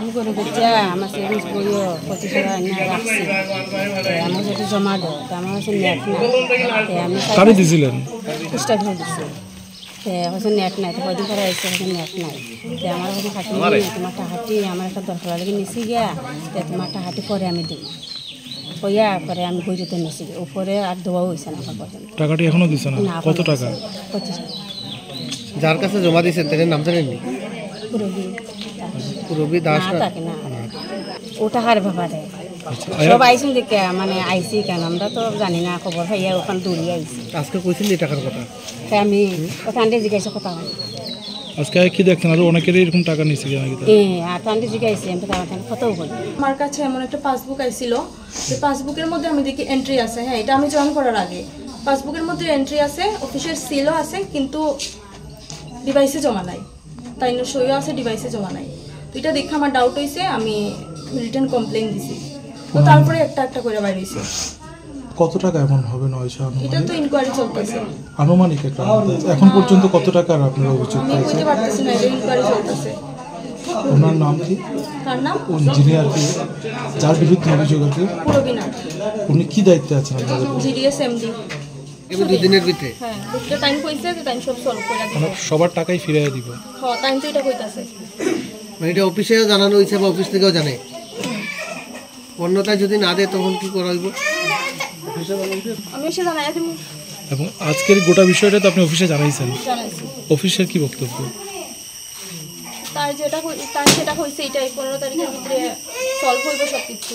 কি করে দিচ্ছে আমার সেভিংস বইও 25,000 টাকা রাখছি আমার সাথে জমা দেয় আমার কাছে নেট না আমি কারে দিয়েছিলেন স্টার্ট হয়ে দিচ্ছি হচ্ছে নেট নাই তো কয়দিন পরে আসছে নেট নাই তো আমার কাছে হাঁটি তোমার টাকাটি আমার একটা দরকার লাগে নিছি গিয়া তোমার টাকাটি পরে আমি দিই কইয়া পরে আমি বইতে নিছি উপরে আর দেওয়া হয়েছে না এখন পর্যন্ত টাকাটি এখনো দিছে না কত টাকা 25,000 যার কাছে জমা দিয়েছেন তাদের নাম জানেননি পুরবী দাস থাকে না ও টাকার ব্যাপারে সব আইসি দেখে মানে আইসি কেন আমরা তো জানি না খবর ভাইয়া ওখানে দৌড়িয়ে আইসি আজকে কইছেন এই টাকার কথা তাই আমি ওখানে জিজ্ঞাসা কথা হয় আজকে কি দেখছেন আর অনেকেরই এরকম টাকা নিছে নাকি আর তান্ডে জিজ্ঞাসি আমি তার কথাও বলি আমার কাছে এমন একটা পাসবুক আইছিল যে পাসবুকের মধ্যে আমি দেখি এন্ট্রি আছে হ্যাঁ এটা আমি জয়েন করার আগে পাসবুকের মধ্যে এন্ট্রি আছে অফিসের সিলও আছে কিন্তু ডিভাইসে জমা নাই তাই সইও আছে ডিভাইসে জমা নাই তো এটা দেখে আমার ডাউট হয়েছে আমি রিটার্ন কমপ্লেন দিছি তো তারপরে একটা একটা করে বাইরে হয়েছে কত টাকা এমন হবে নয়শো এটা তো ইনকোয়ারি চলতেছে আনুমানিক একটা এখন পর্যন্ত কত টাকার আপনার অভিযোগ আমি বুঝতে পারতেছি না এটা ইনকোয়ারি চলতেছে ওনার নাম কি তার নাম ইঞ্জিনিয়ার কি যার বিরুদ্ধে অভিযোগ আছে পুরবিনা উনি কি দায়িত্বে আছেন আপনাদের জিডিএস এমডি এবার 2 দিনের ভিতরে হ্যাঁ দুটো টাইম কইছে যে টাইম সব সলভ করে দিব সবার টাকাই ফিরিয়ে দিব হ্যাঁ টাইম তো এটা কইতাছে মানে এটা অফিসেও জানানো হয়েছে বা অফিস থেকেও জানে অন্যথায় যদি না দেয় তখন কি করা হইব আমি এসে জানাই দিব এবং আজকের গোটা বিষয়টা তো আপনি অফিসে জানাইছেন জানাইছি অফিসের কি বক্তব্য তার যেটা হয়েছে এটাই 15 তারিখের ভিতরে সলভ হইব সব কিছু